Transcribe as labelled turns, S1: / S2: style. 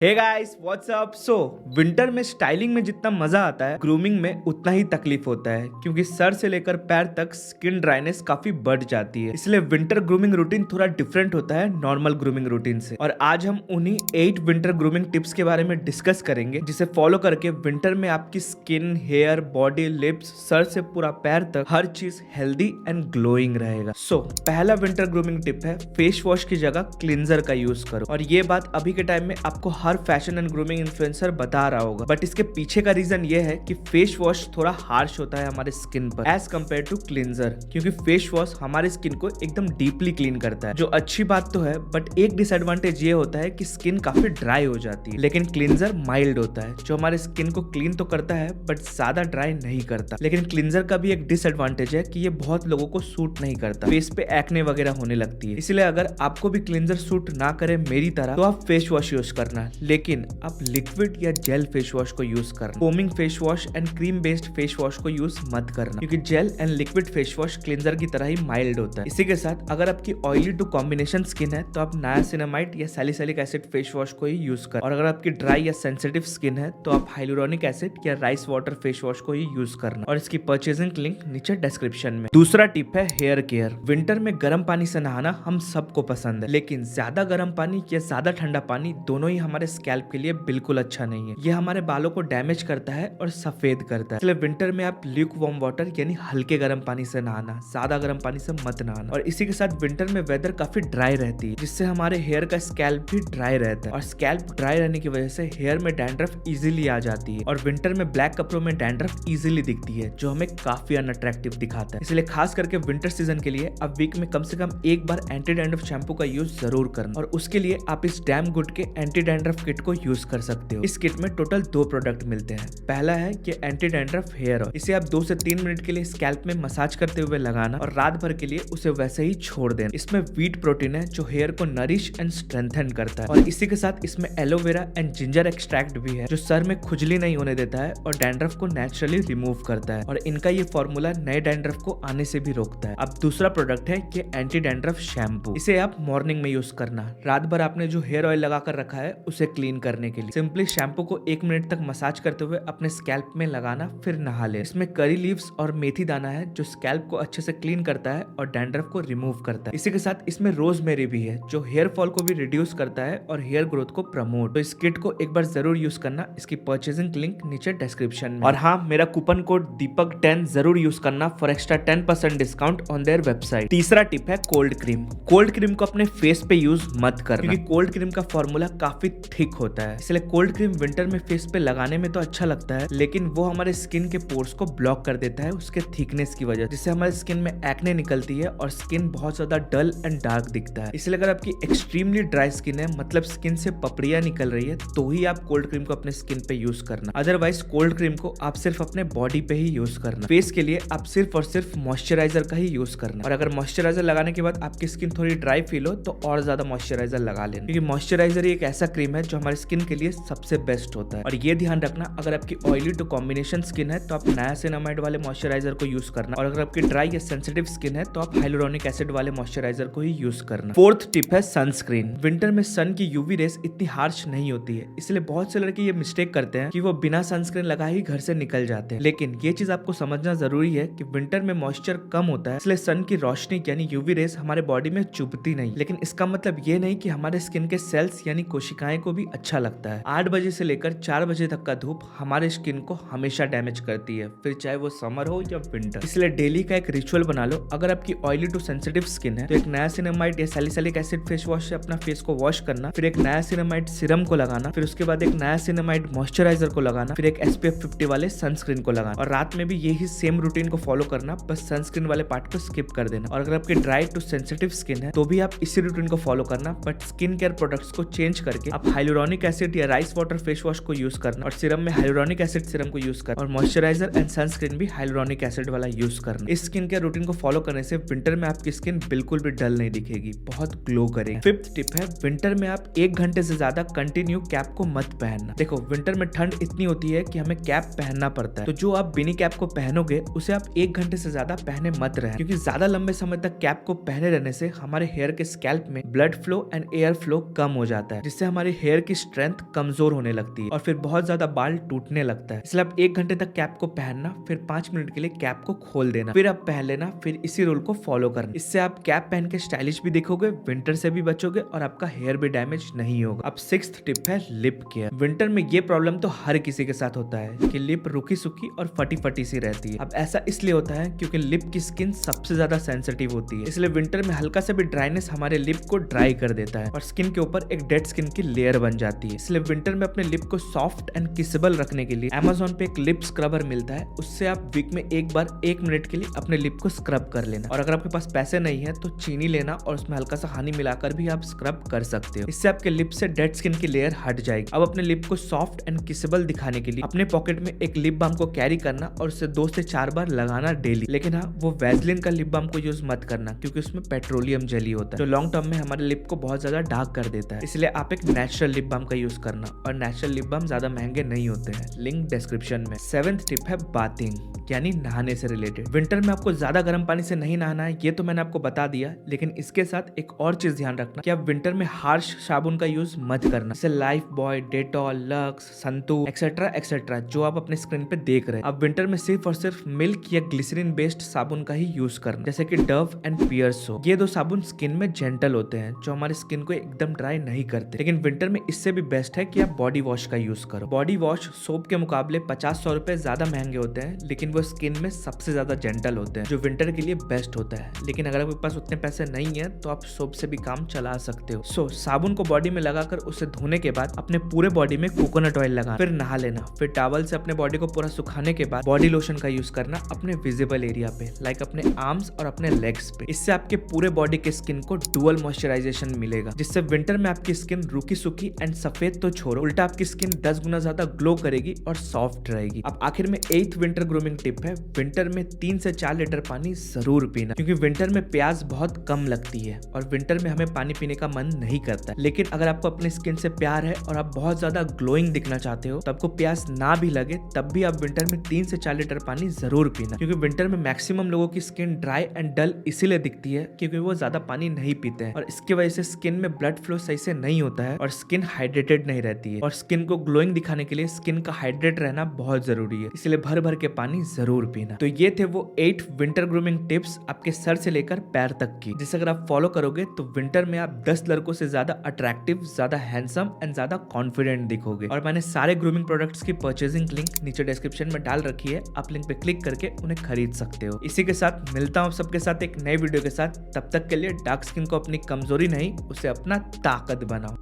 S1: हे guys what's up. So winter में styling में जितना मजा आता है ग्रूमिंग में उतना ही तकलीफ होता है, क्योंकि सर से लेकर पैर तक स्किन ड्राइनेस काफी बढ़ जाती है। इसलिए विंटर ग्रूमिंग रूटीन थोड़ा डिफरेंट होता है नॉर्मल ग्रूमिंग रूटीन से। और आज हम उन्हीं 8 विंटर ग्रूमिंग टिप्स के बारे में डिस्कस करेंगे, जिसे फॉलो करके विंटर में आपकी स्किन, हेयर, बॉडी, लिप्स, सर से पूरा पैर तक हर चीज हेल्दी एंड ग्लोइंग रहेगा। सो पहला विंटर ग्रूमिंग टिप है फेस वॉश की जगह क्लींजर का यूज करो। और ये बात अभी के टाइम में आपको हर फैशन एंड ग्रूमिंग इन्फ्लुएंसर बता रहा होगा, बट इसके पीछे का रीजन ये है कि फेस वॉश थोड़ा हार्श होता है हमारे स्किन पर एज कम्पेयर टू क्लींजर, क्योंकि फेस वॉश हमारे स्किन को एकदम डीपली क्लीन करता है, जो अच्छी बात तो है। बट एक डिसएडवांटेज ये होता है कि स्किन काफी ड्राई हो जाती है। लेकिन क्लींजर माइल्ड होता है, जो हमारे स्किन को क्लीन तो करता है बट ज्यादा ड्राई नहीं करता। लेकिन क्लींजर का भी एक डिसएडवांटेज है कि ये बहुत लोगों को सूट नहीं करता, फेस पे एक्ने वगैरह होने लगती है। इसलिए अगर आपको भी क्लींजर सूट ना करे मेरी तरह, तो आप फेस वॉश यूज करना, लेकिन आप लिक्विड या जेल फेस वॉश को यूज करना। Foaming face wash and cream based face wash को यूज मत करना, क्योंकि gel and liquid face wash cleanser की तरह ही माइल्ड होता है। इसी के साथ अगर आपकी ऑयली टू कॉम्बिनेशन स्किन है तो आप नायासिनामाइड या सैलिसिलिक एसिड फेस वॉश को ही यूज कर। और अगर आपकी ड्राई या सेंसिटिव स्किन है तो आप हाइलुरोनिक एसिड या राइस वाटर फेस वॉश को ही यूज करना। और इसकी परचेजिंग लिंक नीचे डिस्क्रिप्शन में। दूसरा टिप है हेयर केयर। विंटर में गर्म पानी से नहाना हम सबको पसंद है, लेकिन ज्यादा गर्म पानी या ज्यादा ठंडा पानी दोनों ही हमारे स्कैल्प के लिए बिल्कुल अच्छा नहीं है। यह हमारे बालों को डैमेज करता है और सफेद करता है। इसलिए विंटर में आप ल्यूक वार्म वाटर यानी हल्के गर्म पानी से नहाना, ज्यादा गर्म पानी से मत नहाना। और इसी के साथ विंटर में वेदर काफी ड्राई रहती है, जिससे हमारे हेयर का स्कैल्प भी ड्राई रहता है। और स्कैल्प ड्राई रहने की वजह से हेयर में डैंड्रफ इजीली आ जाती है। और विंटर में ब्लैक कपड़ों में डैंड्रफ इजीली दिखती है, जो हमें काफी अनअट्रैक्टिव दिखाता है। इसलिए खास करके विंटर सीजन के लिए आप वीक में कम से कम एक बार एंटी डैंड्रफ शैम्पू का यूज जरूर करना। और उसके लिए आप इस डैम गुड के एंटी डैंड्रफ किट को यूज कर सकते हो। इस किट में टोटल 2 प्रोडक्ट मिलते हैं। पहला है कि एंटी डैंड्रफ हेयर ऑयल। इसे आप 2 से 3 मिनट के लिए स्कैल्प में मसाज करते हुए लगाना और रात भर के लिए उसे वैसे ही छोड़ देना। इसमें व्हीट प्रोटीन है, जो हेयर को नरिश एंड स्ट्रेंथन करता है। और इसी के साथ इसमें एलोवेरा एंड जिंजर एक्सट्रैक्ट भी है, जो सर में खुजली नहीं होने देता है और डैंड्रफ को नेचुरली रिमूव करता है। और इनका ये फॉर्मूला नए डैंड्रफ को आने से भी रोकता है। अब दूसरा प्रोडक्ट है कि एंटी डैंड्रफ शैम्पू। इसे आप मॉर्निंग में यूज करना। रात भर आपने जो हेयर ऑयल लगा कर रखा है उसे क्लीन करने के लिए सिंपली शैम्पू को 1 मिनट तक मसाज करते हुए अपने स्कैल्प में लगाना, फिर नहा ले। इसमें करी लीव्स और मेथी दाना है, जो स्कैल्प को अच्छे से क्लीन करता है और डैंड्रफ को रिमूव करता है। इसी के साथ इसमें रोजमेरी भी है, जो हेयर फॉल को भी रिड्यूस करता है और हेयर ग्रोथ को प्रमोट। तो इस किट को एक बार जरूर यूज करना। इसकी परचेजिंग लिंक नीचे डिस्क्रिप्शन में। और हाँ, मेरा कूपन कोड दीपक10 जरूर यूज करना for extra 10% discount on their website. तीसरा टिप है कोल्ड क्रीम। कोल्ड क्रीम को अपने फेस पे यूज मत करना, क्योंकि कोल्ड क्रीम का फॉर्मूला काफी थिक होता है। इसलिए कोल्ड क्रीम विंटर में फेस पे लगाने में तो अच्छा लगता है, लेकिन वो हमारे स्किन के पोर्स को ब्लॉक कर देता है उसके थिकनेस की वजह, जिससे हमारे स्किन में एक्ने निकलती है और स्किन बहुत ज्यादा डल एंड डार्क दिखता है। इसलिए अगर आपकी एक्सट्रीमली ड्राई स्किन है, मतलब स्किन से पपड़ियां निकल रही है, तो ही आप कोल्ड क्रीम को अपने स्किन पे यूज करना। अदरवाइज कोल्ड क्रीम को आप सिर्फ अपने बॉडी पे ही यूज करना। फेस के लिए आप सिर्फ और सिर्फ मॉइस्चराइजर का ही यूज करना। और अगर मॉइस्चराइजर लगाने के बाद आपकी स्किन थोड़ी ड्राई फील हो तो और ज्यादा मॉइस्चराइजर लगा लेना, क्योंकि मॉइस्चराइजर ही एक ऐसा क्रीम है जो हमारी स्किन के लिए सबसे बेस्ट होता है। और ये ध्यान रखना, अगर आपकी ऑयली टू कॉम्बिनेशन स्किन है तो आप नायासिनामाइड वाले मॉइस्चराइजर को यूज करना। और अगर आपकी ड्राई या सेंसिटिव स्किन है तो आप हाइलुरोनिक एसिड वाले मॉइस्चराइजर को ही यूज करना। फोर्थ टिप है सनस्क्रीन। विंटर में सन की यूवी रेस इतनी हार्श नहीं होती है, इसलिए बहुत से लड़के ये मिस्टेक करते हैं कि वो बिना सनस्क्रीन लगाए ही घर से निकल जाते हैं। लेकिन ये चीज आपको समझना जरूरी है कि विंटर में मॉइस्चर कम होता है, इसलिए सन की रोशनी यानी यूवी रेस हमारे बॉडी में चुभती नहीं। लेकिन इसका मतलब ये नहीं कि हमारे स्किन के सेल्स यानी कोशिकाएं को भी अच्छा लगता है। 8 बजे से लेकर 4 बजे तक का धूप हमारे स्किन को हमेशा डैमेज करती है, फिर चाहे वो समर हो या विंटर। इसलिए डेली का एक रिचुअल बना लो। अगर आपकी ऑयली टू सेंसिटिव स्किन है तो एक नायासिनामाइड या सैलिसिलिक एसिड फेस वॉश से अपना फेस को वॉश करना, फिर एक नायासिनामाइड सीरम को लगाना, फिर उसके बाद एक नायासिनामाइड मॉइस्चराइजर को लगाना, फिर एक SPF 50 वाले सनस्क्रीन को लगाना। और रात में भी यही सेम रूटीन को फॉलो करना, बस सनस्क्रीन वाले पार्ट को स्किप कर देना। और अगर आपकी ड्राई टू सेंसिटिव स्किन है तो भी आप इसी रूटीन को फॉलो करना, बट स्किन केयर प्रोडक्ट्स को चेंज करके आप हाइलुरोनिक एसिड या राइस वाटर फेस वॉश को यूज करना, और सीरम में हाइलुरोनिक एसिड सीरम को यूज करना, और मॉइस्चराइजर एंड सनस्क्रीन भी हाइलुरोनिक एसिड वाला यूज करना। इस स्किन केयर रूटीन को फॉलो करने से विंटर में आपकी स्किन बिल्कुल भी डल नहीं दिखेगी, बहुत ग्लो करेगी। फिफ्थ टिप है विंटर में आप 1 घंटे से ज्यादा कंटिन्यू कैप को मत पहनना। देखो, विंटर में ठंड इतनी होती है कि हमें कैप पहनना पड़ता है, तो जो आप बिनी कैप को पहनोगे उसे आप 1 घंटे से ज्यादा पहने मत रहे, क्योंकि ज्यादा लंबे समय तक कैप को पहने रहने से हमारे हेयर के स्कैल्प में blood flow and air flow कम हो जाता है, जिससे हमारे हेयर हेयर की स्ट्रेंथ कमजोर होने लगती है और फिर बहुत ज्यादा बाल टूटने लगता है। इसलिए आप 1 घंटे तक कैप को पहनना, फिर 5 मिनट के लिए कैप को खोल देना, फिर आप पहन लेना, फिर इसी रूल को फॉलो करना। इससे आप कैप पहन के स्टाइलिश भी दिखोगे, विंटर से भी बचोगे और आपका हेयर भी डैमेज नहीं होगा। अब 6th टिप है लिप केयर। विंटर में ये प्रॉब्लम तो हर किसी के साथ होता है कि लिप रुकी सुखी और फटी फटी सी रहती है। अब ऐसा इसलिए होता है क्योंकि लिप की स्किन सबसे ज्यादा सेंसिटिव होती है, इसलिए विंटर में हल्का सा भी ड्राइनेस हमारे लिप को ड्राई कर देता है और स्किन के ऊपर एक डेड स्किन की लेयर बन जाती है। इसलिए विंटर में अपने लिप को सॉफ्ट एंड किसेबल रखने के लिए Amazon पे एक लिप स्क्रबर मिलता है, उससे आप वीक में एक बार 1 मिनट के लिए अपने लिप को स्क्रब कर लेना। और अगर आपके पास पैसे नहीं है तो चीनी लेना और उसमें हल्का सा हनी मिलाकर भी आप स्क्रब कर सकते हो। इससे आपके लिप से डेड स्किन की लेयर हट जाएगी। अब अपने लिप को सॉफ्ट एंड किसेबल दिखाने के लिए अपने पॉकेट में एक लिप बाम को कैरी करना और उसे 2 से 4 बार लगाना डेली। लेकिन हाँ, वो वैसलीन का लिप बाम को यूज मत करना क्योंकि उसमें पेट्रोलियम जेली होता है जो लॉन्ग टर्म में हमारे लिप को बहुत ज्यादा डार्क कर देता है। इसलिए आप एक नेचुरल लिप बाम का यूज करना, और नेचुरल लिप बाम ज्यादा महंगे नहीं होते हैं, लिंक डिस्क्रिप्शन में। 7th टिप है बाथिंग, यानी नहाने से रिलेटेड। विंटर में आपको ज्यादा गर्म पानी से नहीं नहाना है, ये तो मैंने आपको बता दिया, लेकिन इसके साथ एक और चीज ध्यान रखना कि आप विंटर में हार्श साबुन का यूज मत करना, जैसे life boy, Dettol, lux, santoor etcetera etcetera जो आप अपने स्क्रीन पे देख रहे हैं। आप विंटर में सिर्फ और सिर्फ मिल्क या ग्लिसरीन बेस्ड साबुन का ही यूज करना, जैसे कि डव एंड पियर्स सोप। ये 2 साबुन स्किन में जेंटल होते हैं जो हमारे स्किन को एकदम ड्राई नहीं करते। लेकिन विंटर में इससे भी बेस्ट है कि आप बॉडी वॉश का यूज करो। बॉडी वॉश सोप के मुकाबले 50-100 रुपए ज्यादा महंगे होते हैं, लेकिन वो स्किन में सबसे ज्यादा जेंटल होते हैं, जो विंटर के लिए बेस्ट होता है। लेकिन अगर आपके पास उतने पैसे नहीं है तो आप सोप से भी काम चला सकते हो। साबुन को बॉडी में लगाकर उसे धोने के बाद अपने पूरे बॉडी में कोकोनट ऑयल लगाना, फिर नहा लेना, फिर टॉवल से अपने बॉडी को पूरा सुखाने के बाद बॉडी लोशन का यूज करना अपने विजिबल एरिया पे, लाइक अपने आर्म्स और अपने लेग्स पे। इससे आपके पूरे बॉडी के स्किन को डुअल मॉइस्चराइजेशन मिलेगा, जिससे विंटर में आपकी स्किन रूखी सूखी एंड सफेद तो छोड़ो, उल्टा आपकी स्किन 10 गुना ज्यादा ग्लो करेगी और सॉफ्ट रहेगी। अब आखिर में 8th विंटर ग्रूमिंग टिप है, विंटर में 3 से 4 लीटर पानी जरूर पीना, क्योंकि विंटर में प्यास बहुत कम लगती है और विंटर में हमें पानी पीने का मन नहीं करता। लेकिन अगर आपको अपनी स्किन से प्यार है और आप बहुत ज्यादा ग्लोइंग दिखना चाहते हो, तो आपको प्यास ना भी लगे तब भी आप विंटर में 3 से 4 लीटर पानी जरूर पीना, क्योंकि विंटर में मैक्सिमम लोगों की स्किन ड्राई एंड डल इसीलिए दिखती है क्योंकि वो ज्यादा पानी नहीं पीते हैं, और इसकी वजह से स्किन में ब्लड फ्लो सही से नहीं होता है और स्किन हाइड्रेटेड नहीं रहती है। और स्किन को ग्लोइंग दिखाने के लिए स्किन का हाइड्रेट रहना बहुत जरूरी है, इसलिए भर भर के पानी जरूर पीना। तो ये थे वो 8 विंटर ग्रूमिंग टिप्स आपके सर से लेकर पैर तक की, जिसे अगर आप फॉलो करोगे तो विंटर में आप 10 लड़कों से ज्यादा अट्रैक्टिव, ज्यादा हैंडसम एंड ज्यादा कॉन्फिडेंट दिखोगे। और मैंने सारे ग्रूमिंग प्रोडक्ट्स की परचेजिंग लिंक नीचे डिस्क्रिप्शन में डाल रखी है, आप लिंक पे क्लिक करके उन्हें खरीद सकते हो। इसी के साथ मिलता हूँ सबके साथ एक नए वीडियो के साथ, तब तक के लिए डार्क स्किन को अपनी कमजोरी नहीं, उसे अपना ताकत बनाओ।